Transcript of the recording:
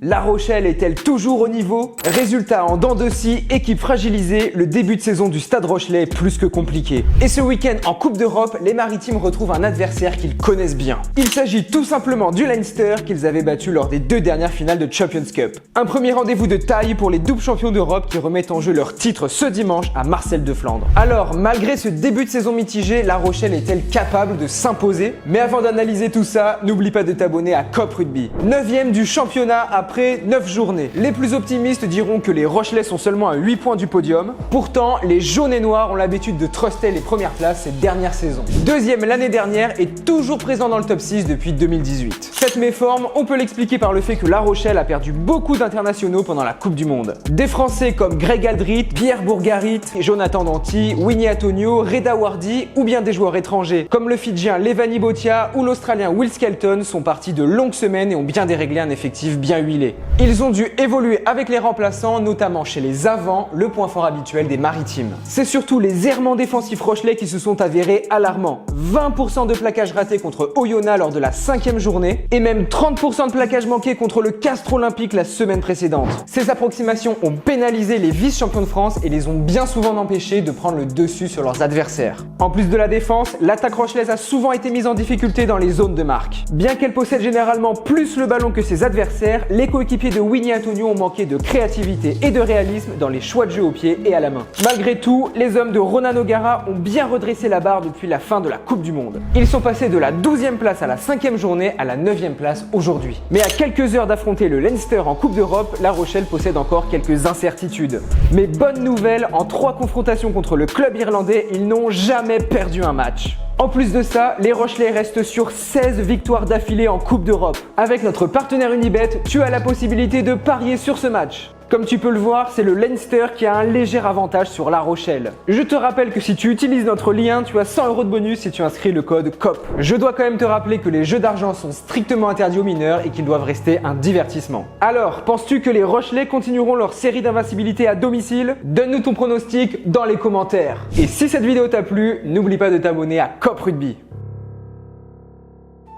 La Rochelle est-elle toujours au niveau? Résultat en dents de scie, équipe fragilisée, le début de saison du Stade Rochelais est plus que compliqué. Et ce week-end en Coupe d'Europe, les Maritimes retrouvent un adversaire qu'ils connaissent bien. Il s'agit tout simplement du Leinster qu'ils avaient battu lors des 2 dernières finales de Champions Cup. Un premier rendez-vous de taille pour les doubles champions d'Europe qui remettent en jeu leur titre ce dimanche à Marcel de Flandre. Alors, malgré ce début de saison mitigé, La Rochelle est-elle capable de s'imposer? Mais avant d'analyser tout ça, n'oublie pas de t'abonner à Cop Rugby. 9e du championnat après 9 journées. Les plus optimistes diront que les Rochelais sont seulement à 8 points du podium. Pourtant, les jaunes et noirs ont l'habitude de truster les premières places cette dernière saison. 2e l'année dernière et toujours présent dans le top 6 depuis 2018. Cette méforme, on peut l'expliquer par le fait que La Rochelle a perdu beaucoup d'internationaux pendant la Coupe du Monde. Des Français comme Greg Aldrit, Pierre Bourgarit, Jonathan Danty, Winnie Antonio, Reda Wardy ou bien des joueurs étrangers comme le Fidjien Levani Botia ou l'Australien Will Skelton sont partis de longues semaines et ont bien déréglé un effectif bien huilé. Ils ont dû évoluer avec les remplaçants, notamment chez les avants, le point fort habituel des Maritimes. C'est surtout les errements défensifs rochelais qui se sont avérés alarmants. 20% de plaquages ratés contre Oyonnax lors de la 5e journée et même 30% de plaquages manqués contre le Castres Olympique la semaine précédente. Ces approximations ont pénalisé les vice-champions de France et les ont bien souvent empêchés de prendre le dessus sur leurs adversaires. En plus de la défense, l'attaque rochelaise a souvent été mise en difficulté dans les zones de marque. Bien qu'elle possède généralement plus le ballon que ses adversaires, les coéquipiers de Winnie Antonio ont manqué de créativité et de réalisme dans les choix de jeu au pied et à la main. Malgré tout, les hommes de Ronan O'Gara ont bien redressé la barre depuis la fin de la Coupe du Monde. Ils sont passés de la 12e place à la 5e journée à la 9e place aujourd'hui. Mais à quelques heures d'affronter le Leinster en Coupe d'Europe, La Rochelle possède encore quelques incertitudes. Mais bonne nouvelle, en 3 confrontations contre le club irlandais, ils n'ont jamais perdu un match. En plus de ça, les Rochelais restent sur 16 victoires d'affilée en Coupe d'Europe. Avec notre partenaire Unibet, tu as la possibilité de parier sur ce match. Comme tu peux le voir, c'est le Leinster qui a un léger avantage sur La Rochelle. Je te rappelle que si tu utilises notre lien, tu as 100 € de bonus si tu inscris le code COP. Je dois quand même te rappeler que les jeux d'argent sont strictement interdits aux mineurs et qu'ils doivent rester un divertissement. Alors, penses-tu que les Rochelais continueront leur série d'invincibilité à domicile? Donne-nous ton pronostic dans les commentaires. Et si cette vidéo t'a plu, n'oublie pas de t'abonner à Cop Rugby.